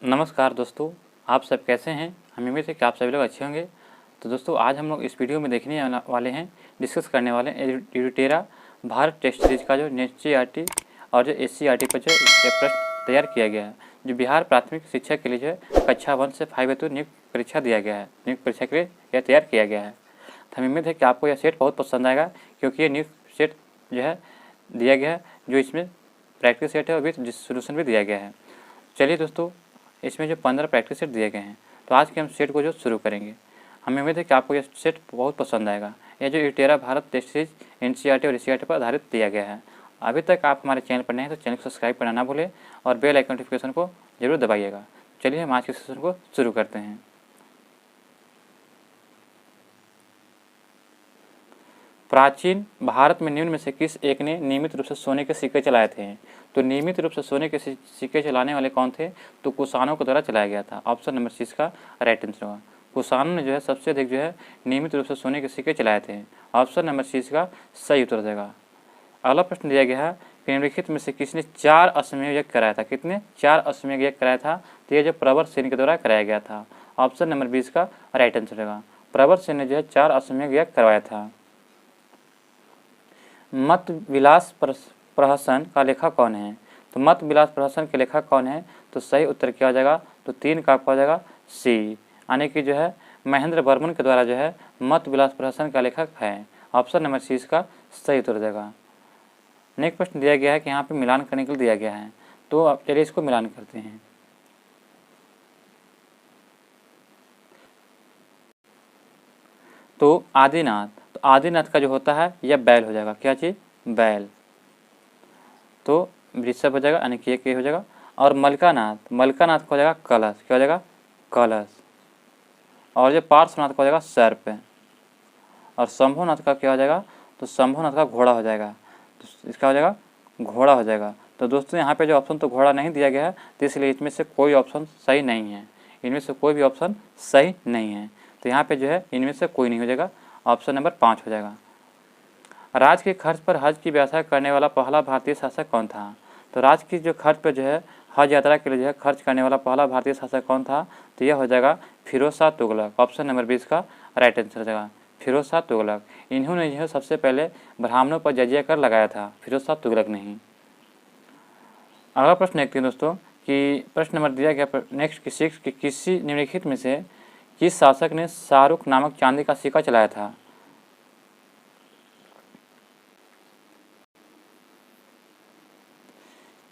नमस्कार दोस्तों, आप सब कैसे हैं। हम उम्मीद है कि आप सभी लोग अच्छे होंगे। तो दोस्तों आज हम लोग इस वीडियो में देखने वाले हैं, डिस्कस करने वाले हैं एडुटेरा भारत टेस्ट सीरीज का जो एनसीईआरटी और जो एससीईआरटी पर जो ये प्रश्न तैयार किया गया है, जो बिहार प्राथमिक शिक्षा के लिए जो है कक्षा 1 से 5 हेतु नियुक्त परीक्षा दिया गया है, नियुक्त परीक्षा के लिए यह तैयार किया गया है। तो हमें उम्मीद है कि आपको यह सेट बहुत पसंद आएगा, क्योंकि ये नियुक्त सेट जो है दिया गया है, जो इसमें प्रैक्टिस सेट है और विद सोल्यूशन भी दिया गया है। चलिए दोस्तों, इसमें जो 15 प्रैक्टिस सेट दिए गए हैं, तो आज के हम सेट को जो शुरू करेंगे। हमें उम्मीद है कि आपको यह सेट बहुत पसंद आएगा। यह जो एडुटेरा भारत टेस्ट सीरीज एनसीईआरटी और एससीईआरटी पर आधारित दिया गया है। अभी तक आप हमारे चैनल पर नए हैं तो चैनल को सब्सक्राइब करना ना भूलें और बेल आइकन नोटिफिकेशन को जरूर दबाइएगा। चलिए हम आज के सेशन को शुरू करते हैं। प्राचीन भारत में निम्न में से किस एक ने नियमित रूप से सोने के सिक्के चलाए थे। तो नियमित रूप से सोने के सिक्के चलाने वाले कौन थे, तो कुषाणों के द्वारा चलाया गया था। ऑप्शन नंबर 6 का राइट आंसर होगा। कुषाणों ने जो है सबसे अधिक जो है नियमित रूप से सोने के सिक्के चलाए थे। ऑप्शन नंबर 6 का सही उत्तर देगा। अगला प्रश्न दिया गया है कि निम्नलिखित में से किसने 4 अश्वमेध यज्ञ कराया था। कितने 4 अश्वमेध यज्ञ कराया था, तो यह जो प्रवर सेन के द्वारा कराया गया था। ऑप्शन नंबर 20 का राइट आंसर होगा। प्रवर सेन ने जो है 4 अश्वमेध यज्ञ करवाया था। मत विलास प्रहसन का लेखक कौन है। तो मत विलास प्रहसन के लेखक कौन है, तो सही उत्तर क्या हो जाएगा, तो 3 का आपका हो जाएगा सी, यानी कि जो है महेंद्र वर्मन के द्वारा जो है मत विलास प्रहसन का लेखक है। ऑप्शन नंबर 6 का सही उत्तर देगा। नेक्स्ट प्रश्न दिया गया है कि यहाँ पे मिलान करने के लिए दिया गया है, तो अब चलिए इसको मिलान करते हैं। तो आदिनाथ, तो आदिनाथ का जो होता है यह बैल हो जाएगा। क्या चीज़, बैल। तो वृषभ हो जाएगा, यानी कि एक हो जाएगा। और मलकानाथ, मलकानाथ का हो जाएगा कलश। क्या हो जाएगा, कलश। और जो पार्श्वनाथ का हो जाएगा सर्प। और शंभुनाथ का क्या हो जाएगा, तो शंभुनाथ का घोड़ा हो जाएगा। तो इसका हो जाएगा घोड़ा हो जाएगा। तो दोस्तों यहाँ पे जो ऑप्शन तो घोड़ा नहीं दिया गया है, तो इसलिए इसमें से कोई ऑप्शन सही नहीं है। इनमें से कोई भी ऑप्शन सही नहीं है। तो यहाँ पे जो है इनमें से कोई नहीं हो जाएगा। ऑप्शन नंबर 5 हो जाएगा। राज्य के खर्च पर हज की व्यवस्था करने वाला पहला भारतीय शासक कौन था। तो राज्य की जो खर्च पर जो है हज यात्रा के लिए जो है खर्च करने वाला पहला भारतीय शासक कौन था, तो यह हो जाएगा फिरोज शाह तुगलक। ऑप्शन नंबर 20 का राइट आंसर हो जाएगा, फिरोज शाह तुगलक। इन्होंने जो है सबसे पहले ब्राह्मणों पर जजिया कर लगाया था, फिरोज शाह तुगलक नहीं। अगला प्रश्न देखते हैं दोस्तों कि प्रश्न नंबर दिया गया नेक्स्ट की 6 कि किसी निम्नलिखित में से किस शासक ने शाहरुख नामक चांदी का सिक्का चलाया था।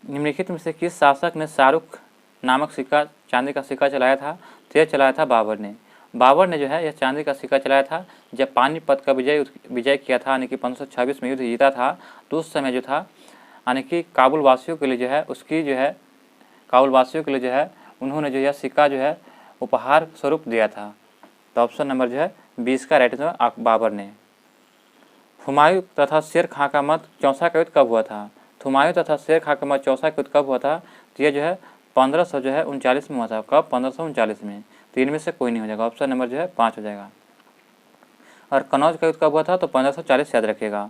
निम्नलिखित में से किस शासक ने शाहरुख नामक सिक्का चांदी का सिक्का चलाया था, तो यह चलाया था बाबर ने। बाबर ने जो है यह चांदी का सिक्का चलाया था जब पानीपत का विजय किया था, यानी कि 1526 में युद्ध जीता था। तो उस समय जो था, यानी कि काबुल वासियों के लिए जो है उसकी जो है काबुल वासियों के लिए जो है उन्होंने जो यह सिक्का जो है उपहार स्वरूप दिया था। तो ऑप्शन नंबर जो है 20 का राइट आंसर बाबर ने। हुमायूं तथा शेर खां का मत चौसा का युद्ध कब हुआ था। हुमायूं तथा शेर खां का मत चौसा का युद्ध कब हुआ था, तो यह जो है 1539 में हुआ था। कब, 1539 में। तो इनमें से कोई नहीं हो जाएगा। ऑप्शन नंबर जो है 5 हो जाएगा। और कनौज का युद्ध कब हुआ था, तो 1540 याद रखिएगा।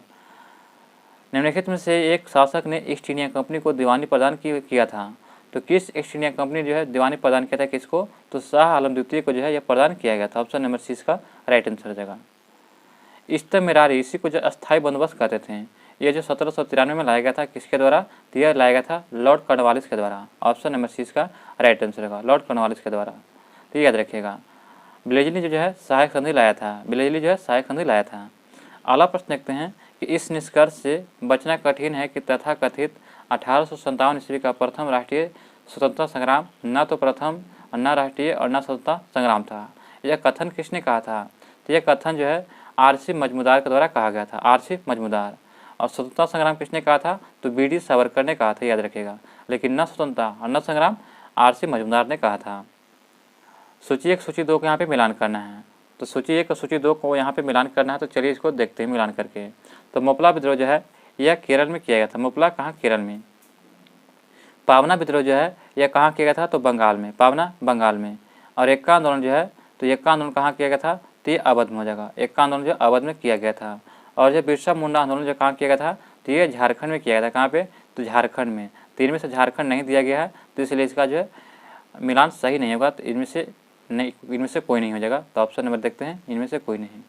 निम्नलिखित में से एक शासक ने ईस्ट इंडिया कंपनी को दीवानी प्रदान किया था। तो किस ईस्ट इंडिया कंपनी जो है दीवानी प्रदान किया था किसको, तो शाह आलम द्वितीय को जो है यह प्रदान किया गया था। ऑप्शन नंबर 6 का राइट आंसर हो जाएगा। इस्तमेरारी, इसी को जो अस्थायी बंदोबस्त कहते थे, यह जो 1793 में लाया गया था किसके द्वारा, तो यह लाया गया था लॉर्ड कॉर्नवालिस के द्वारा। ऑप्शन नंबर 6 का राइट आंसर होगा, लॉर्ड कॉर्नवालिस के द्वारा। तो याद रखिएगा। ब्लेजली जो है सहायक संधि लाया था, ब्लेजली जो है सहायक संधि लाया था। अगला प्रश्न देखते हैं कि इस निष्कर्ष से बचना कठिन है कि तथाकथित 1857 ईस्वी का प्रथम राष्ट्रीय स्वतंत्रता संग्राम न तो प्रथम और न राष्ट्रीय और न स्वतंत्रता संग्राम था। यह कथन किसने कहा था, तो यह कथन जो है आरसी मजमूदार के द्वारा कहा गया था, आरसी मजमूदार। और स्वतंत्रता संग्राम किसने कहा था, तो बीडी सावरकर ने कहा था, याद रखेगा। लेकिन न स्वतंत्रता और न संग्राम आरसी मजमूदार ने कहा था। सूची 1 सूची 2 को यहाँ पे मिलान करना है। तो सूची 1 और सूची 2 को यहाँ पे मिलान करना है। तो चलिए इसको देखते हैं मिलान करके। तो मोपला विद्रोह जो है यह केरल में किया गया था। मोपला कहाँ, केरल में। पावना विद्रोह जो है यह कहाँ किया गया था, तो बंगाल में, पावना बंगाल में। और एक्का आंदोलन जो है, तो एक्का आंदोलन कहाँ किया गया था, तो ये अवध में हो जाएगा। एक्का आंदोलन जो अवध में किया गया था। और जो बिरसा मुंडा आंदोलन जो कहाँ किया गया था, तो ये झारखंड में किया गया था। कहाँ पे, तो झारखंड में। तो इनमें से झारखंड नहीं दिया गया है, तो इसलिए इसका जो है मिलान सही नहीं होगा तो इनमें से कोई नहीं हो जाएगा। तो ऑप्शन नंबर देखते हैं, इनमें से कोई नहीं।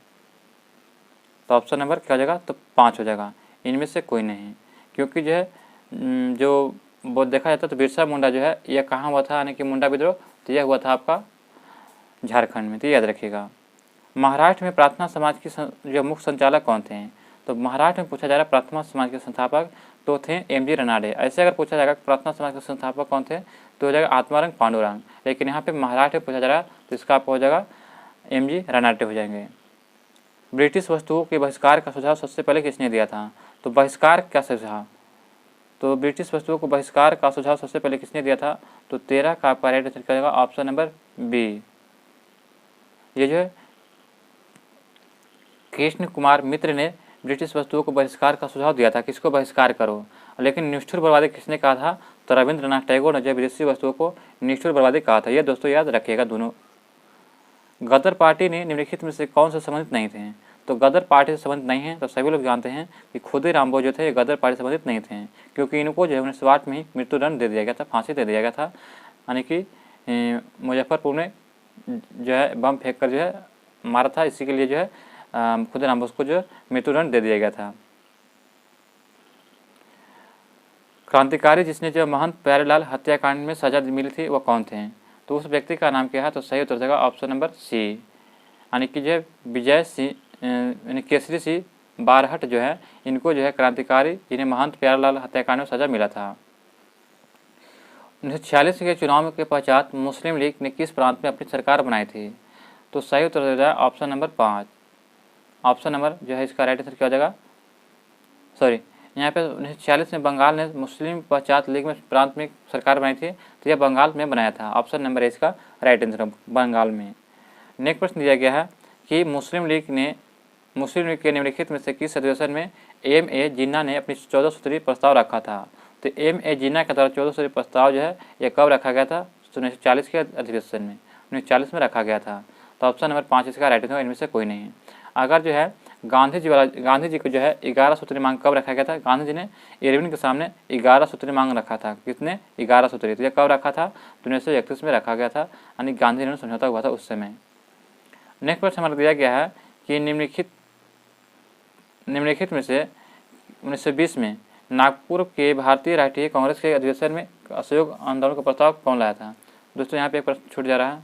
तो ऑप्शन नंबर क्या हो जाएगा, तो 5 हो जाएगा, इनमें से कोई नहीं। क्योंकि जो है जो वो देखा जाता है तो बिरसा मुंडा जो है यह कहाँ हुआ था, यानी कि मुंडा विद्रोह, तो यह हुआ था आपका झारखंड में। तो याद रखिएगा। महाराष्ट्र में प्रार्थना समाज की जो मुख्य संचालक कौन थे, तो महाराष्ट्र में पूछा जा रहा है प्रार्थना समाज के संस्थापक तो थे एम.जी. रनाडे। ऐसे अगर पूछा जाएगा प्रार्थना समाज के संस्थापक कौन थे तो हो जाएगा आत्माराम पांडुरंग। लेकिन यहाँ पे महाराष्ट्र में पूछा जा रहा है तो इसका आपको हो जाएगा एम.जी. रनाडे हो जाएंगे। ब्रिटिश वस्तुओं के बहिष्कार का सुझाव सबसे पहले किसने दिया था, तो बहिष्कार का सुझाव, तो ब्रिटिश वस्तुओं को बहिष्कार का सुझाव सबसे पहले किसने दिया था, तो 13 का आपका राइट आंसर क्या होगा, ऑप्शन नंबर बी। ये जो है कृष्ण कुमार मित्र ने ब्रिटिश वस्तुओं को बहिष्कार का सुझाव दिया था, किसको बहिष्कार करो। लेकिन निष्ठुर बर्बादी किसने कहा था, तो रविंद्रनाथ टैगोर ने जो विदेशी वस्तुओं को निष्ठुर बर्बादी कहा था। यह दोस्तों याद रखिएगा दोनों। गदर पार्टी ने निम्नलिखित में से कौन से संबंधित नहीं थे, तो गदर पार्टी से संबंधित नहीं है तो सभी लोग जानते हैं कि खुदीराम बोस जो थे गदर पार्टी से संबंधित नहीं थे, क्योंकि इनको जो है 1908 में ही मृत्युदंड दे दिया गया था, फांसी दे दिया गया था। यानी कि मुजफ्फरपुर में जो है बम फेंक कर जो है मारा था, इसी के लिए जो है खुदीराम बोस को जो मृत्युदंड दे दिया गया था। क्रांतिकारी जिसने जो महंत प्यारेलाल हत्याकांड में सजा मिली थी वह कौन थे, तो उस व्यक्ति का नाम क्या है, तो सही उत्तर देगा ऑप्शन नंबर सी, यानी कि जो विजय सिंह यानी केसरी सिंह बारहट जो है इनको जो है क्रांतिकारी जिन्हें महंत प्यारेलाल हत्याकांड में सजा मिला था। 1946 के चुनाव के पश्चात मुस्लिम लीग ने किस प्रांत में अपनी सरकार बनाई थी, तो सही उत्तर दे जाए ऑप्शन नंबर 5। ऑप्शन नंबर जो है इसका राइट आंसर क्या हो जाएगा, सॉरी यहाँ पे 1946 में बंगाल ने मुस्लिम पश्चात लीग में प्रांत में सरकार बनाई थी, तो यह बंगाल में बनाया था। ऑप्शन नंबर है इसका राइट आंसर, बंगाल में। नेक्स्ट प्रश्न दिया गया है कि मुस्लिम लीग के निम्नलिखित में से किस अधिवेशन में M.A. जिन्ना ने अपनी 14 सूत्रीय प्रस्ताव रखा था, तो M.A. जिन्ना के द्वारा 14 सूत्रीय प्रस्ताव जो है यह कब रखा गया था, तो 1940 के अधिवेशन में 1940 में रखा गया था। तो ऑप्शन नंबर 5 इसका राइट आंसर, इनमें से कोई नहीं। अगर जो है गांधी जी को जो है 11 सूत्री मांग कब रखा गया था, गांधी जी ने इरविन के सामने 11 सूत्री मांग रखा था, कितने 11 सूत्री, तो यह कब रखा था, तो 1931 में रखा गया था, यानी गांधी जी ने समझौता हुआ था उस समय। नेक्स्ट प्रश्न हमारा दिया गया है कि निम्नलिखित में से 1920 में नागपुर के भारतीय राष्ट्रीय कांग्रेस के अधिवेशन में असहयोग आंदोलन का प्रस्ताव कौन लाया था। दोस्तों यहाँ पे एक प्रश्न छूट जा रहा है।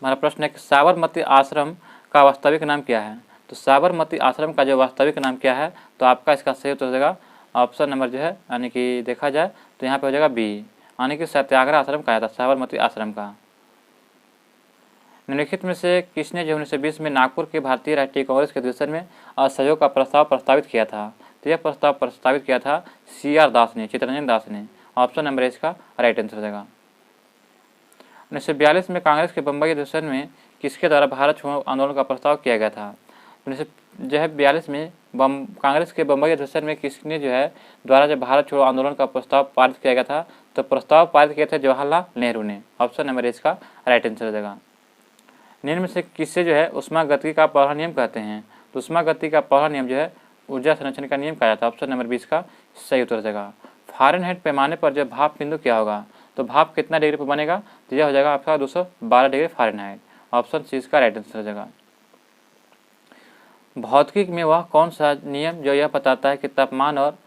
हमारा प्रश्न है कि साबरमती आश्रम का वास्तविक नाम क्या है, तो साबरमती आश्रम का जो वास्तविक नाम क्या है, तो आपका इसका सही उत्तर हो जाएगा ऑप्शन नंबर जो है, यानी कि देखा जाए तो यहाँ पे हो जाएगा बी, यानी कि सत्याग्रह आश्रम कहा था साबरमती आश्रम का। निम्नलिखित में से किसने जो 1920 में नागपुर के भारतीय राष्ट्रीय कांग्रेस के अधिवेशन में असहयोग का प्रस्ताव प्रस्तावित किया था, तो यह प्रस्ताव प्रस्तावित किया था C.R. दास ने, चित्तरंजन दास ने। ऑप्शन नंबर इसका राइट आंसर हो जाएगा। 1942 में कांग्रेस के बम्बई अधिवेशन में किसके द्वारा भारत छोड़ो आंदोलन का प्रस्ताव किया गया था, 1942 में कांग्रेस के बम्बई अधिवेशन में किसने जो है द्वारा जब भारत छोड़ो आंदोलन का प्रस्ताव पारित किया गया था, तो प्रस्ताव पारित किए थे जवाहरलाल नेहरू ने। ऑप्शन नंबर इसका राइट आंसर हो जाएगा। निम्न में से किससे जो है उष्मा गति का पहला नियम कहते हैं, तो उष्मा गति का पहला नियम जो है ऊर्जा संरक्षण का नियम कहा जाता है। ऑप्शन नंबर 20 का सही उत्तर हो जाएगा। फ़ारेनहाइट पैमाने पर जब भाप बिंदु क्या होगा, तो भाप कितना डिग्री पर बनेगा, तो यह हो जाएगा आपका 212 डिग्री फ़ारेनहाइट। ऑप्शन सी इसका राइट आंसर हो जाएगा। भौतिकी में वह कौन सा नियम जो यह बताता है कि तापमान और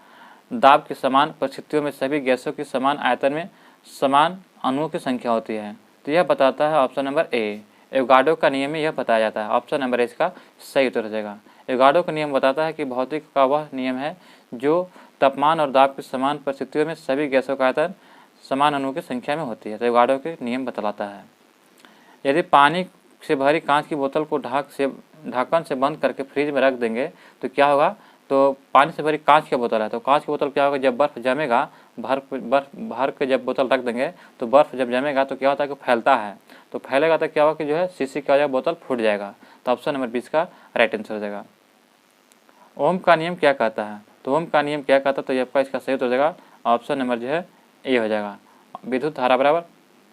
दाब की समान परिस्थितियों में सभी गैसों की समान आयतन में समान अणुओं की संख्या होती है, तो यह बताता है ऑप्शन नंबर ए, एवोगाड्रो का नियम में यह बताया जाता है। ऑप्शन नंबर इसका सही उत्तर हो जाएगा। एवोगाड्रो का नियम बताता है कि भौतिक का वह नियम है जो तापमान और दाब की समान परिस्थितियों में सभी गैसों का आयतन समान अणुओं की संख्या में होती है, तो एवोगाड्रो के नियम बतलाता है। यदि पानी से भरी कांच की बोतल को ढक्कन से बंद करके फ्रिज में रख देंगे तो क्या होगा, तो पानी से भरी कांच की बोतल है, तो कांच की बोतल क्या होगा, जब बर्फ़ जमेगा भर के जब बोतल रख देंगे तो बर्फ़ जब जमेगा तो क्या होता है कि फैलता है, तो फैलेगा तो क्या होगा कि जो है शीशी का जो बोतल फूट जाएगा। तो ऑप्शन नंबर 20 का राइट आंसर हो जाएगा। ओम का नियम क्या कहता है, तो ओम का नियम क्या कहता है, तो ये आपका इसका सही उत्तर हो जाएगा। ऑप्शन नंबर जो है ए हो जाएगा। विद्युत धारा बराबर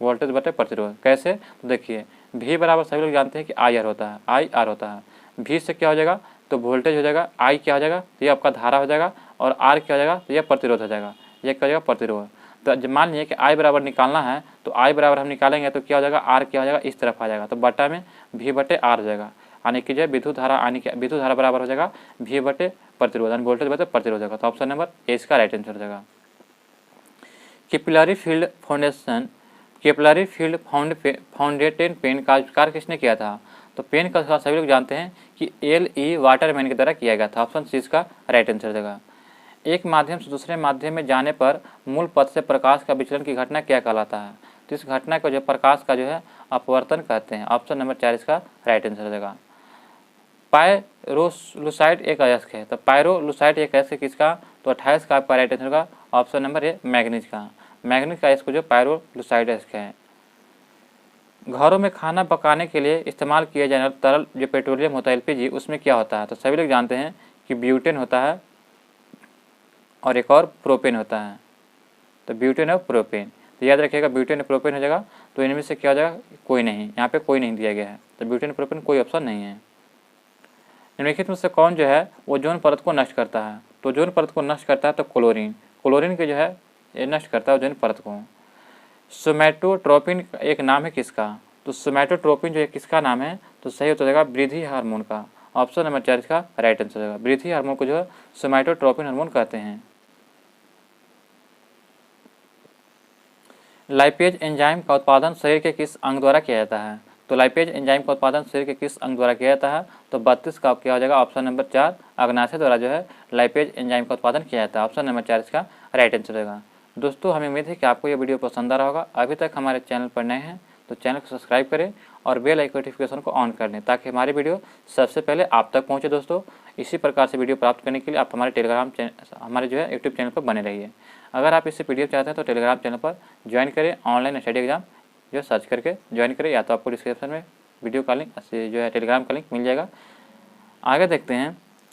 वोल्टेज बटे प्रतिरोध। कैसे, तो देखिए V बराबर सभी लोग जानते हैं कि IR होता है, IR होता है। V से क्या हो जाएगा, तो वोल्टेज हो जाएगा, I क्या हो जाएगा, तो ये आपका धारा हो जाएगा, और R क्या हो जाएगा, तो यह प्रतिरोध हो जाएगा, यह क्या हो जाएगा प्रतिरोध। तो जब मान लीजिए कि आई बराबर निकालना है तो आई बराबर हम निकालेंगे तो क्या हो जाएगा, आर क्या हो जाएगा, इस तरफ आ जाएगा, तो बटा में भी बटे आर हो जाएगा। यानी कि जो है विद्युत धारा विद्युत धारा बराबर हो जाएगा भी बटे प्रतिरोध, यानी वोल्टेज बटे प्रतिरोध होगा। तो ऑप्शन नंबर ए इसका राइट आंसर हो जाएगा। Capillary field foundation capillary field founded pen का आविष्कार किसने किया था? तो पेन का आविष्कार सभी लोग जानते हैं कि एल.ई. वाटरमैन के द्वारा किया गया था। ऑप्शन सी इसका राइट आंसर हो जाएगा। एक माध्यम से दूसरे माध्यम में जाने पर मूल पथ से प्रकाश का विचलन की घटना क्या कहलाता है? तो इस घटना को जो प्रकाश का जो है अपवर्तन कहते हैं। ऑप्शन नंबर 4 इसका राइट आंसर हो जाएगा। पायरोलुसाइड एक अयस्क है, तो पायरोलुसाइड एक अयस्क किसका? तो 28 का आपका राइट आंसर होगा ऑप्शन नंबर ए मैग्नीज का। मैग्नीज का अयस्क जो पायरोलुसाइड अयस्क है। घरों में खाना पकाने के लिए इस्तेमाल किया जाने वाला तरल जो पेट्रोलियम होता है एलपीजी, उसमें क्या होता है? तो सभी लोग जानते हैं कि ब्यूटेन होता है और एक और प्रोपेन होता है। तो ब्यूटेन और प्रोपेन, तो याद रखिएगा ब्यूटेन और प्रोपेन हो जाएगा। तो इनमें से क्या हो जाएगा? कोई नहीं, यहाँ पे कोई नहीं दिया गया है, तो ब्यूटेन प्रोपेन कोई ऑप्शन नहीं है। निम्नलिखित में से कौन जो है ओजोन परत को नष्ट करता है? तो ओजोन परत को नष्ट करता है तो क्लोरीन, क्लोरीन के जो है ये नष्ट करता है ओजोन परत को। सोमैटोट्रोपिन एक नाम है किसका? तो सोमैटोट्रोपिन जो है किसका नाम है? तो सही हो जाएगा वृद्धि हार्मोन का। ऑप्शन नंबर 4 इसका राइट आंसर होगा। वृद्धि हार्मोन को जो है सोमैटोट्रोपिन हार्मोन कहते हैं। लाइपेज एंजाइम का उत्पादन शरीर के किस अंग द्वारा किया जाता है? तो लाइपेज एंजाइम का उत्पादन शरीर के किस अंग द्वारा किया जाता है? तो 32 का क्या हो जाएगा ऑप्शन नंबर 4 अग्नाशय द्वारा जो है लाइपेज एंजाइम का उत्पादन किया जाता है। ऑप्शन नंबर 4 इसका राइट आंसर होगा। दोस्तों हमें उम्मीद है कि आपको ये वीडियो पसंद आ रहा होगा। अभी तक हमारे चैनल पर नए हैं तो चैनल को सब्सक्राइब करें और बेल आइकन नोटिफिकेशन को ऑन कर दें ताकि हमारी वीडियो सबसे पहले आप तक पहुँचे। दोस्तों इसी प्रकार से वीडियो प्राप्त करने के लिए आप हमारे टेलीग्राम चैनल हमारे जो है यूट्यूब चैनल पर बने रहिए। अगर आप इससे PDF चाहते हैं तो टेलीग्राम चैनल पर ज्वाइन करें, ऑनलाइन स्टडी एग्जाम जो सर्च करके ज्वाइन करें, या तो आपको डिस्क्रिप्शन में वीडियो का लिंक जो है टेलीग्राम का लिंक मिल जाएगा। आगे देखते हैं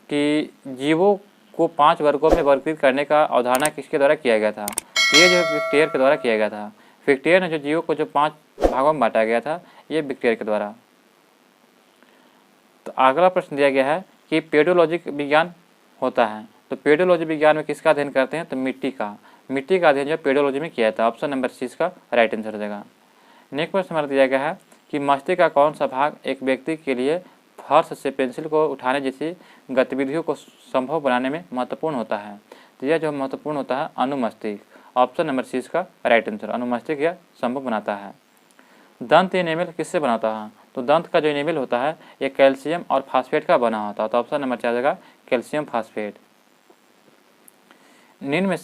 कि जीवों को 5 वर्गों में वर्गीकृत करने का अवधारणा किसके द्वारा किया गया था? ये जो विक्टेयर के द्वारा किया गया था। विक्टेयर ने जो जीवों को जो 5 भागों में बांटा गया था ये विक्टेयर के द्वारा। तो अगला प्रश्न दिया गया है कि पेडोलॉजी विज्ञान होता है, तो पेडोलॉजी विज्ञान में किसका अध्ययन करते हैं? तो मिट्टी का अध्ययन जो पेडोलॉजी में किया था। ऑप्शन नंबर 6 का राइट आंसर हो जाएगा। नेक्स्ट प्रश्न हमारा दिया गया है कि मस्तिष्क का कौन सा भाग एक व्यक्ति के लिए फर्श से पेंसिल को उठाने जैसी गतिविधियों को संभव बनाने में महत्वपूर्ण होता है? तो यह जो महत्वपूर्ण होता है अनुमस्तिष्क। ऑप्शन नंबर 6 का राइट आंसर, अनुमस्तिष्क यह संभव बनाता है। दंत एनेमल किससे बनाता है? तो दंत का जो एनेमल होता है यह कैल्शियम और फास्फेट का बना होता है। तो ऑप्शन नंबर 4 जाएगा कैल्शियम फास्फेट। निम्न में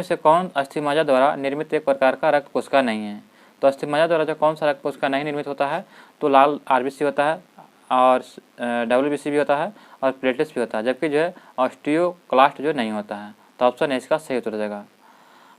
से कौन अस्थिमज्जा द्वारा निर्मित एक प्रकार का रक्त कोशिका नहीं है? तो अस्थिमज्जा द्वारा जो कौन सा रक्त कोशिका नहीं निर्मित होता है? तो लाल RBC होता है और WBC भी होता है और प्लेटलेट्स भी होता है, जबकि जो है ऑस्टियोक्लास्ट जो नहीं होता है। तो ऑप्शन है इसका सही उत्तर हो जाएगा।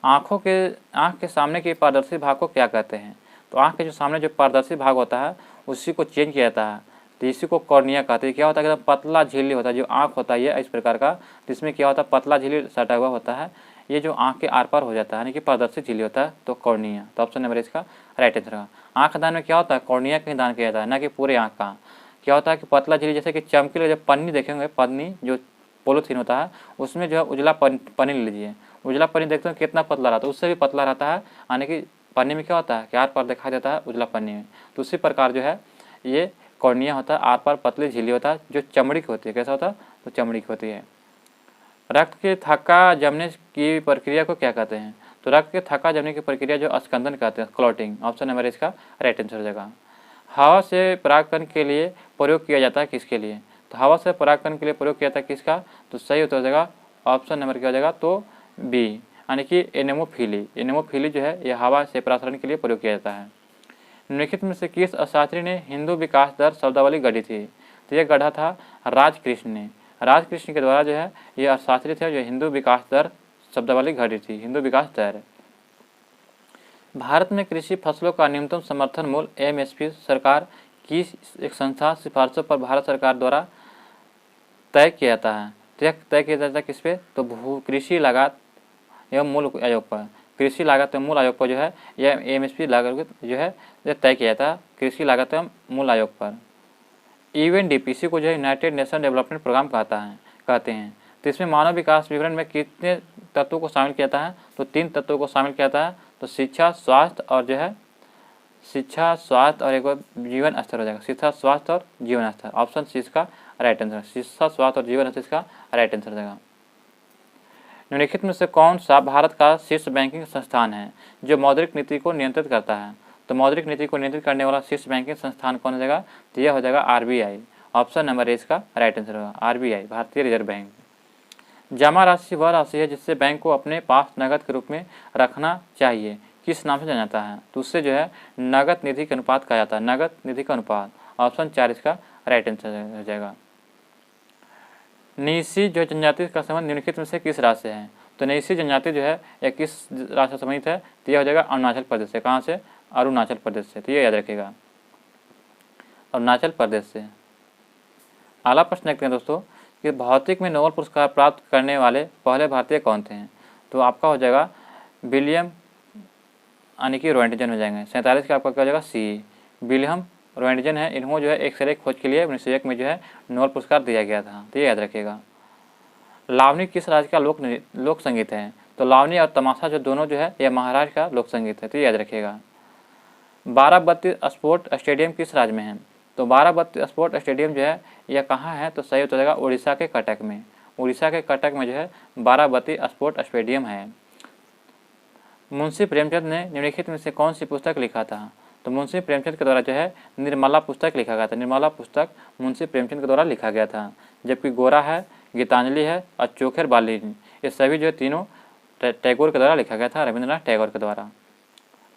आँख के सामने के पारदर्शी भाग को क्या कहते हैं? तो आँख के जो सामने जो पारदर्शी भाग होता है उसी को चेंज किया जाता है, तो इसी को कॉर्निया कहते हैं। क्या होता है कि पतला झिल्ली होता है, जो आँख होता है ये इस प्रकार का, तो इसमें क्या होता है पतला झिल्ली सटा हुआ होता है, ये जो आँख के आर पार हो जाता है यानी कि पारदर्शी झिल्ली होता है, तो कॉर्निया। तो ऑप्शन नंबर इसका राइट आंसर होगा। आँख दान में क्या होता है कॉर्निया का ही दान किया जाता है, ना कि पूरे आँख का। क्या होता है कि पतला झिल्ली जैसे कि चमकीले जब पन्नी देखेंगे, पन्नी जो पॉलीथीन होता है उसमें जो है उजला पन्नी ले लीजिए, उजला पन्नी देखते हैं कितना पतला रहता है, उससे भी पतला रहता है, यानी कि पन्नी में क्या होता है कि आर पार दिखाई देता है उजला पन्नी में। तो उसी प्रकार जो है ये कॉर्निया होता है, आर पार पतली झिल्ली होता है जो चमड़ी की होती है। कैसा होता है? तो चमड़ी की होती है। रक्त के थक्का जमने की प्रक्रिया को क्या कहते हैं? तो रक्त के थक्का जमने की प्रक्रिया जो स्कंदन कहते हैं, क्लॉटिंग। ऑप्शन नंबर इसका राइट आंसर हो जाएगा। हवा से परागकण के लिए प्रयोग किया जाता है किसके लिए? तो हवा से परागकण के लिए प्रयोग किया जाता है किसका? तो सही उत्तर हो जाएगा ऑप्शन नंबर क्या हो जाएगा? तो बी, यानी कि एनेमोफिली। एनेमोफिली जो है यह हवा से परागकण के लिए प्रयोग किया जाता है। निम्नलिखित में से किस अर्थशास्त्री ने हिंदू विकास दर शब्दावली गढ़ी थी? तो यह गढ़ा था राजकृष्ण ने। राजकृष्ण के द्वारा जो है ये अर्थशास्त्री थे जो हिंदू विकास दर शब्दावली गढ़ी थी, हिंदू विकास दर। भारत में कृषि फसलों का न्यूनतम समर्थन मूल्य MSP सरकार की एक संस्था सिफारिशों पर भारत सरकार द्वारा तय किया जाता है। तय किया जाता है किस पे? तो कृषि लागत एवं मूल्य आयोग पर। कृषि लागत एवं मूल्य आयोग पर जो है यह MSP लागत जो है तय किया जाता है कृषि लागत एवं मूल्य आयोग पर। UNDP को जो है यूनाइटेड नेशन डेवलपमेंट प्रोग्राम कहते हैं। तो इसमें मानव विकास विवरण में कितने तत्वों को शामिल किया जाता है, तो 3 तत्वों को शामिल किया जाता है। तो शिक्षा, स्वास्थ्य और जो है शिक्षा, स्वास्थ्य और एक बार जीवन स्तर हो जाएगा। शिक्षा, स्वास्थ्य और जीवन स्तर, ऑप्शन सी इसका राइट आंसर। शिक्षा, स्वास्थ्य और जीवन स्तर इसका राइट आंसर हो जाएगा। निम्नलिखित में से कौन सा भारत का शीर्ष बैंकिंग संस्थान है जो मौद्रिक नीति को नियंत्रित करता है? तो मौद्रिक नीति को नियंत्रित करने वाला शीर्ष बैंकिंग संस्थान कौन हो जाएगा? तो यह हो जाएगा RBI। ऑप्शन नंबर ए इसका राइट आंसर होगा, RBI, भारतीय रिजर्व बैंक। जमा राशि वह राशि है जिससे बैंक को अपने पास नकद के रूप में रखना चाहिए, किस नाम से जाना जाता है? तो उससे जो है नगद निधि का अनुपात कहा जाता है, नगद निधि का अनुपात। ऑप्शन 4 इसका राइट आंसर हो जाएगा। नीसी जो जनजाति का संबंध निम्नलिखित में से किस राज्य से है? तो नीसी जनजाति जो है यह किस राज्य से संबंधित है? तो यह हो जाएगा अरुणाचल प्रदेश से। कहाँ से? अरुणाचल प्रदेश से। तो ये याद रखिएगा, अरुणाचल प्रदेश से। अगला प्रश्न देखते हैं दोस्तों कि भौतिक में नोबेल पुरस्कार प्राप्त करने वाले पहले भारतीय कौन थे? तो आपका हो जाएगा विलियम यानी कि रोएंटजन हो जाएंगे। 47 का आपका क्या हो जाएगा? सी, विलियम रोएंटजन है। इन्हों जो है एक्सरे खोज के लिए 1901 में जो है नोबेल पुरस्कार दिया गया था। तो ये याद रखिएगा। लावनी किस राज्य का लोक संगीत है? तो लावनी और तमाशा जो दोनों जो है यह महाराष्ट्र का लोक संगीत है। तो ये याद रखिएगा। बाराबती स्पोर्ट स्टेडियम किस राज्य में है? तो बाराबती स्पोर्ट स्टेडियम जो है यह कहाँ है? तो सही हो जाएगा उड़ीसा के कटक में। उड़ीसा के कटक में जो है बाराबती स्पोर्ट स्टेडियम है। मुंशी प्रेमचंद ने निम्नलिखित में से कौन सी पुस्तक लिखा था? तो मुंशी प्रेमचंद के द्वारा जो है निर्मला पुस्तक लिखा गया था। निर्मला पुस्तक मुंशी प्रेमचंद के द्वारा लिखा गया था। जबकि गोरा है, गीतांजलि है और चोखेर बाली, ये सभी जो है तीनों टैगोर के द्वारा लिखा गया था, रविंद्रनाथ टैगोर के द्वारा।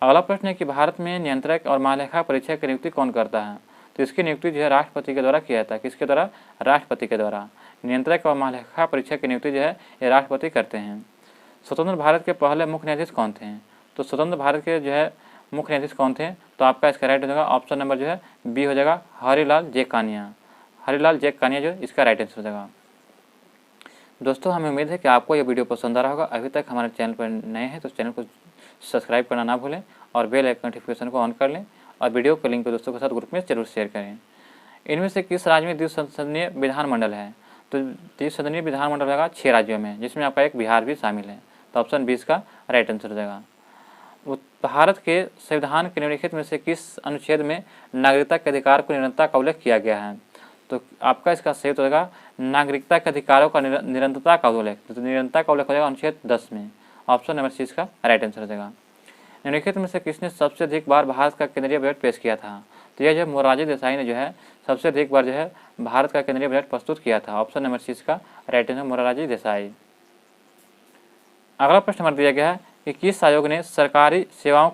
अगला प्रश्न है कि भारत में नियंत्रक और महालेखा परीक्षक की नियुक्ति कौन करता है? तो इसकी नियुक्ति जो है राष्ट्रपति के द्वारा किया जाता है। किसके द्वारा? राष्ट्रपति के द्वारा। नियंत्रक और महालेखा परीक्षक की नियुक्ति जो है ये राष्ट्रपति करते हैं। स्वतंत्र भारत के पहले मुख्य न्यायाधीश कौन थे? तो स्वतंत्र भारत के जो है मुख्य न्यायाधीश कौन थे? तो आपका इसका राइट हो जाएगा ऑप्शन नंबर जो है बी हो जाएगा, हरिलाल जे कानिया। हरिलाल जे कानिया जो इसका राइट आंसर हो जाएगा। दोस्तों हमें उम्मीद है कि आपको यह वीडियो पसंद आ रहा होगा। अभी तक हमारे चैनल पर नए हैं तो चैनल को सब्सक्राइब करना ना भूलें और बेल आइकन नोटिफिकेशन को ऑन कर लें और वीडियो को लिंक को दोस्तों के साथ ग्रुप में जरूर शेयर करें। इनमें से किस राज्य में द्विसदनीय विधानमंडल है? तो द्विसदनीय विधानमंडल होगा 6 राज्यों में, जिसमें आपका एक बिहार भी शामिल है। तो ऑप्शन 20 का राइट आंसर हो जाएगा। भारत के संविधान के निम्नलिखित में से किस अनुच्छेद में नागरिकता के अधिकार को निरंतरता का उल्लेख किया गया है? तो आपका इसका सही हो जाएगा नागरिकता के अधिकारों का निरंतरता का उल्लेख। तो निरंतरता का उल्लेख हो जाएगा अनुच्छेद 10 में। ऑप्शन नंबर सी इसका राइट आंसर हो जाएगा। निम्नलिखित में से किसने सबसे अधिक बार भारत का केंद्रीय बजट पेश किया था? तो यह जो मोरारजी देसाई ने जो है सबसे अधिक बार जो है भारत का केंद्रीय बजट प्रस्तुत किया था। ऑप्शन नंबर सी इसका राइट आंसर मोरारजी देसाई। अगला प्रश्न हमारा दिया गया है कि किस आयोग ने सरकारी सेवाओं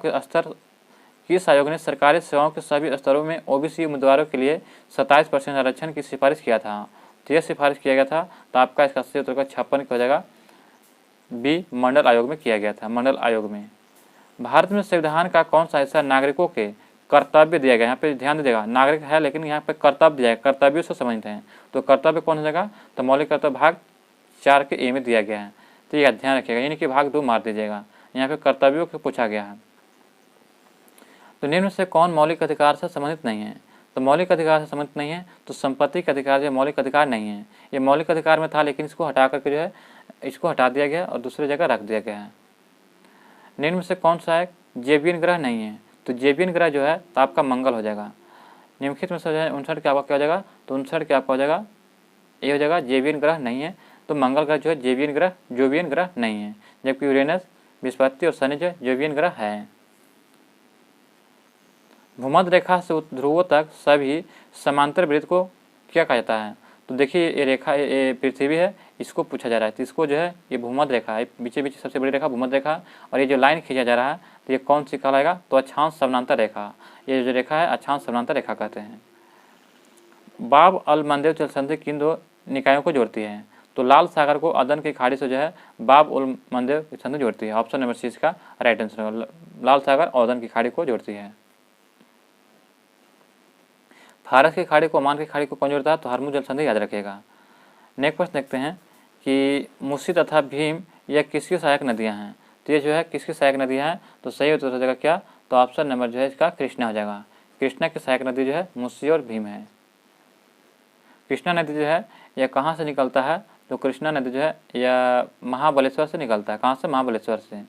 के सभी स्तरों में ओबीसी उम्मीदवारों के लिए 27% आरक्षण की सिफारिश किया था? तो यह सिफारिश किया गया था। तो आपका इसका सही उत्तर 56 हो जाएगा, बी मंडल आयोग में किया गया था। मंडल आयोग में। भारत में संविधान का कौन सा हिस्सा नागरिकों के कर्तव्य दिया गया? यहाँ पे ध्यान दीजिएगा, नागरिक है लेकिन यहाँ पे कर्तव्य दिया है, कर्तव्यों से संबंधित है। तो कर्तव्य कौन हो जाएगा? तो मौलिक कर्तव्य भाग 4 के ए में दिया गया है। तो यह ध्यान रखिएगा, यानी कि भाग 2 मार दीजिएगा। यहाँ पे कर्तव्यों को पूछा गया है। तो निम्न से कौन मौलिक अधिकार से संबंधित नहीं है? तो मौलिक अधिकार से संबंधित नहीं है तो संपत्ति का अधिकार जो मौलिक अधिकार नहीं है। ये मौलिक अधिकार में था लेकिन इसको हटा करके जो है इसको हटा दिया गया और दूसरी जगह रख दिया गया है। निम्न में से कौन सा है जेबियन ग्रह नहीं है? तो जेबियन ग्रह जो है तो आपका मंगल हो जाएगा। निम्नलिखित में से 59 के आपका क्या हो जाएगा? तो 59 के आपका हो जाएगा ये हो जाएगा जेबियन ग्रह नहीं है। तो मंगल ग्रह जो है जोबियन ग्रह नहीं है, जबकि यूरेनस, बृहस्पति और शनि जो जोबियन ग्रह है। भूमध्य रेखा से ध्रुवों तक सभी समांतर वृत्त को क्या कहा जाता है? तो देखिए ये रेखा ये पृथ्वी है, इसको पूछा जा रहा है। तो इसको जो है ये भूमध्य रेखा है, बीचे बीच सबसे बड़ी रेखा भूमध्य रेखा। और ये जो लाइन खींचा जा रहा है तो ये कौन सी कहलाएगा? तो अक्षांश समानांतर रेखा। ये जो रेखा है अक्षांश समानांतर रेखा कहते हैं। बाब अल मंदेब जल संधि किन 2 निकायों को जोड़ती है? तो लाल सागर को अदन की खाड़ी से जो है बाब उल मंदेब संधि जोड़ती है। ऑप्शन नंबर सी इसका राइट आंसर होगा, लाल सागर और अदन की खाड़ी को जोड़ती है। फारस की खाड़ी को ओमान की खाड़ी को कौन जोड़ता है? तो हरमुज जल संधि याद रखिएगा। नेक्स्ट प्रश्न देखते हैं कि मूसी तथा भीम यह किसकी सहायक नदियां हैं? तो ये जो है किसकी सहायक नदियां हैं? तो सही उत्तर हो जाएगा क्या? तो ऑप्शन नंबर जो है इसका कृष्णा हो जाएगा। कृष्णा की सहायक नदी जो है मूसी और भीम है। कृष्णा नदी जो है यह कहाँ से निकलता है? तो कृष्णा नदी जो है यह महाबलेश्वर से निकलता है। कहाँ से? महाबलेश्वर से।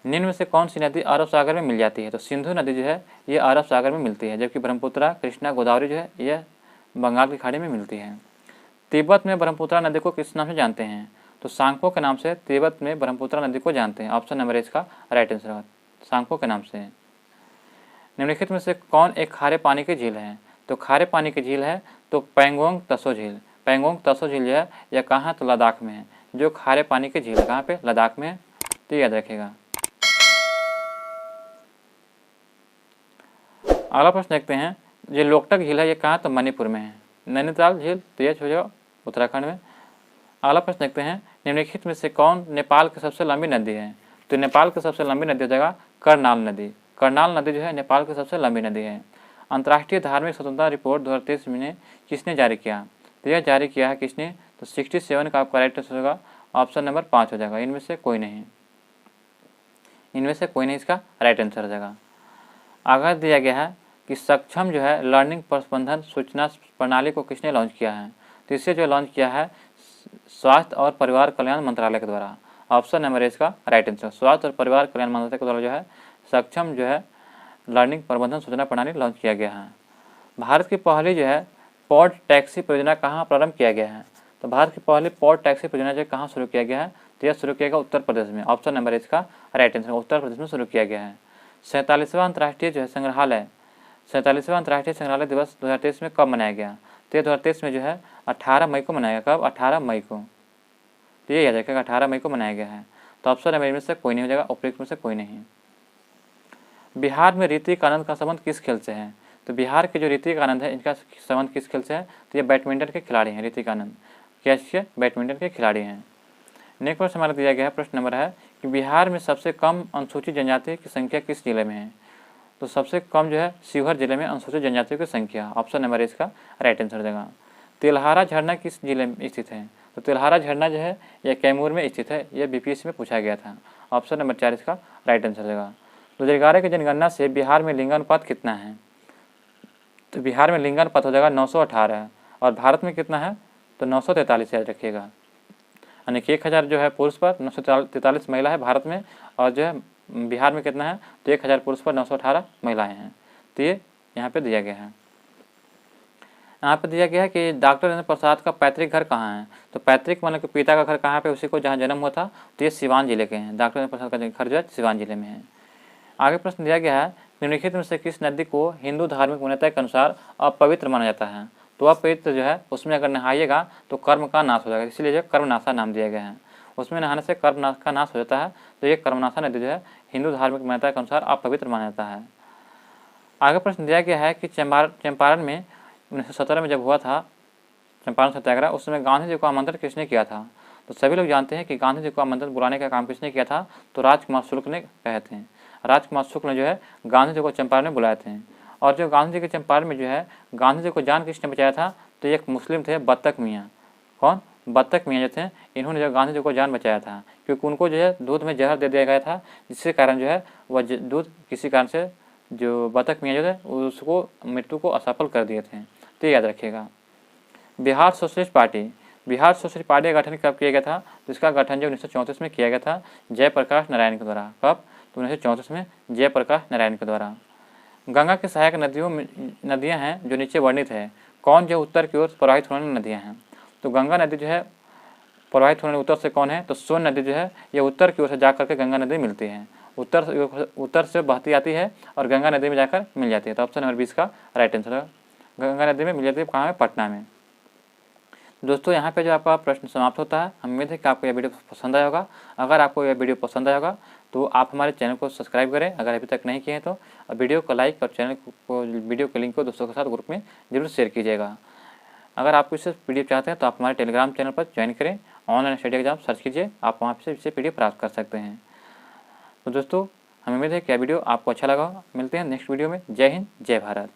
निम्न में से कौन सी नदी अरब सागर में मिल जाती है? तो सिंधु नदी जो है ये अरब सागर में मिलती है, जबकि ब्रह्मपुत्रा, कृष्णा, गोदावरी जो है यह बंगाल की खाड़ी में मिलती है। तिब्बत में ब्रह्मपुत्रा नदी को किस नाम से जानते हैं? तो सांगपो के नाम से तिब्बत में ब्रह्मपुत्रा नदी को जानते हैं। ऑप्शन नंबर इसका राइट आंसर है, सांगपो के नाम से। निम्नलिखित में से कौन एक खारे पानी की झील है? तो खारे पानी की झील है तो पैंगोंग तसो झील। पैंगोंग तसो झील जो है यह कहाँ? तो लद्दाख में है। जो खारे पानी की झील है कहाँ पे? लद्दाख में है, तो याद रखेगा। अगला प्रश्न देखते हैं, जो लोकटक झील है ये कहाँ? तो मणिपुर में है। नैनीताल झील तो ये हो जाएगा उत्तराखंड में। अगला प्रश्न देखते हैं, निम्नलिखित में से कौन नेपाल की सबसे लंबी नदी है? तो नेपाल की सबसे लंबी नदी हो जाएगा करनाल नदी। करनाल नदी जो है नेपाल की सबसे लंबी नदी है। अंतर्राष्ट्रीय धार्मिक स्वतंत्रता रिपोर्ट 2023 में किसने जारी किया? तो यह जारी किया है किसने? तो 67 का आपका राइट आंसर होगा ऑप्शन नंबर 5 हो जाएगा। इनमें से कोई नहीं, इनमें से कोई नहीं इसका राइट आंसर हो जाएगा। आगे दिया गया है कि सक्षम जो है लर्निंग प्रबंधन सूचना प्रणाली को किसने लॉन्च किया है? तो इसे जो लॉन्च किया है स्वास्थ्य और परिवार कल्याण मंत्रालय के द्वारा। ऑप्शन नंबर इसका राइट आंसर, स्वास्थ्य और परिवार कल्याण मंत्रालय के द्वारा जो है सक्षम जो है लर्निंग प्रबंधन सूचना प्रणाली लॉन्च किया गया है। भारत की पहली जो है पॉड टैक्सी परियोजना कहाँ प्रारंभ किया गया है? तो भारत की पहली पॉड टैक्सी परियोजना जो कहाँ शुरू किया गया है? तो यह शुरू किया गया उत्तर प्रदेश में। ऑप्शन नंबर इसका राइट आंसर, उत्तर प्रदेश में शुरू किया गया है। 47वां अंतर्राष्ट्रीय जो है संग्रहालय 47वां अंतर्राष्ट्रीय संग्रहालय दिवस 2023 में कब मनाया गया? तो 2023 में जो है 18 मई को मनाया गया। कब? 18 मई को। तो ये याद रखिएगा 18 मई को मनाया गया है। तो ऑप्शन नंबर में से कोई नहीं हो जाएगा, उपयुक्त में से कोई नहीं। बिहार में ऋतिक आनंद का संबंध किस खेल से है? तो बिहार के जो ऋतिक आनंद है इनका संबंध किस खेल से है? तो ये बैडमिंटन के खिलाड़ी हैं। ऋतिक आनंद क्या? बैडमिंटन के खिलाड़ी हैं। नेक्स्ट प्रश्न हमारा दिया गया है, प्रश्न नंबर है कि बिहार में सबसे कम अनुसूचित जनजाति की संख्या किस जिले में है? तो सबसे कम जो है शिवहर जिले में अनुसूचित जनजातियों की संख्या। ऑप्शन नंबर इसका राइट आंसर देगा। तेल्हारा झरना किस जिले में स्थित है? तो तेल्हारा झरना जो है यह कैमूर में स्थित है। यह बीपीएससी में पूछा गया था। ऑप्शन नंबर 4 इसका राइट आंसर देगा। 2011 की जनगणना से बिहार में लिंगानुपात कितना है? तो बिहार में लिंगानुपात हो जाएगा 918 और भारत में कितना है? तो 943 याद रखिएगा। यानी कि 1000 जो है पुरुष पर 943 महिला है भारत में, और जो है बिहार में कितना है? तो 1000 पुरुष पर 918 महिलाएं हैं। तो ये यहाँ पे दिया गया है। यहाँ पे दिया गया है कि डॉक्टर राजेंद्र प्रसाद का पैतृक घर कहाँ है? तो पैतृक मतलब कि पिता का घर कहाँ पे, उसी को जहाँ जन्म हुआ था, तो ये सिवान जिले के हैं। डॉक्टर राजेंद्र प्रसाद का घर जो है सिवान जिले में है। आगे प्रश्न दिया गया है, निम्नलिखित में से किस नदी को हिंदू धार्मिक मान्यता के अनुसार अपवित्र माना जाता है? तो अपवित्र जो है उसमें अगर नहाइएगा तो कर्म का नाश हो जाएगा, इसलिए जो कर्मनाशा नाम दिया गया है। उसमें नहाने से कर्म का नाश हो जाता है, तो ये कर्मनाशा नदी जो है हिंदू धार्मिक मान्यता के अनुसार अपवित्र माना जाता है। आगे प्रश्न दिया गया है कि चंपारण में 1917 में जब हुआ था चंपारण सत्याग्रह, उस समय गांधी जी को आमंत्रण किसने किया था? तो सभी लोग जानते हैं कि गांधी जी को आमंत्रण बुलाने का काम किसने किया था? तो राजकुमार शुक्ल ने कहे थे। राजकुमार शुक्ल ने जो है गांधी जी को चंपारण में बुलाए थे। और जो गांधी जी के चंपारण में जो है गांधी जी को जान किसने बचाया था? तो एक मुस्लिम थे, बत्तख मियाँ। कौन? बत्तख मियाँ जो थे, इन्होंने जो गांधी जी को जान बचाया था, क्योंकि उनको जो है दूध में जहर दे दिया गया था, जिसके कारण जो है वह दूध किसी कारण से जो बत्तख मियाँ जो थे उसको मृत्यु को असफल कर दिए थे। तो याद रखिएगा। बिहार सोशलिस्ट पार्टी का गठन कब किया गया था? तो इसका गठन जो 1934 में किया गया था जयप्रकाश नारायण के द्वारा। कब? तो 1934 में जयप्रकाश नारायण के द्वारा। गंगा की सहायक नदियां हैं जो नीचे वर्णित है, कौन जो उत्तर की ओर प्रवाहित होने वाली नदियां हैं? तो गंगा नदी जो है प्रवाहित होने उत्तर से कौन है? तो सोन नदी जो है ये उत्तर की ओर से जाकर के गंगा नदी मिलती है, उत्तर से बहती आती है और गंगा नदी में जाकर मिल जाती है। तो ऑप्शन नंबर 20 का राइट आंसर है। गंगा नदी में मिल जाती है कहाँ है? पटना में। दोस्तों यहाँ पे जो आपका प्रश्न समाप्त होता है। हम उम्मीद है कि आपको यह वीडियो पसंद आया होगा। अगर आपको यह वीडियो पसंद आया होगा तो आप हमारे चैनल को सब्सक्राइब करें अगर अभी तक नहीं किए हैं तो, और वीडियो को लाइक और चैनल को वीडियो के लिंक को दोस्तों के साथ ग्रुप में जरूर शेयर कीजिएगा। अगर आप इससे पीडीएफ चाहते हैं तो आप हमारे टेलीग्राम चैनल पर ज्वाइन करें, ऑनलाइन स्टडी एग्जाम सर्च कीजिए, आप वहाँ से इससे पीडीएफ प्राप्त कर सकते हैं। तो दोस्तों हमें उम्मीद है कि यह वीडियो आपको अच्छा लगा। मिलते हैं नेक्स्ट वीडियो में। जय हिंद, जय भारत।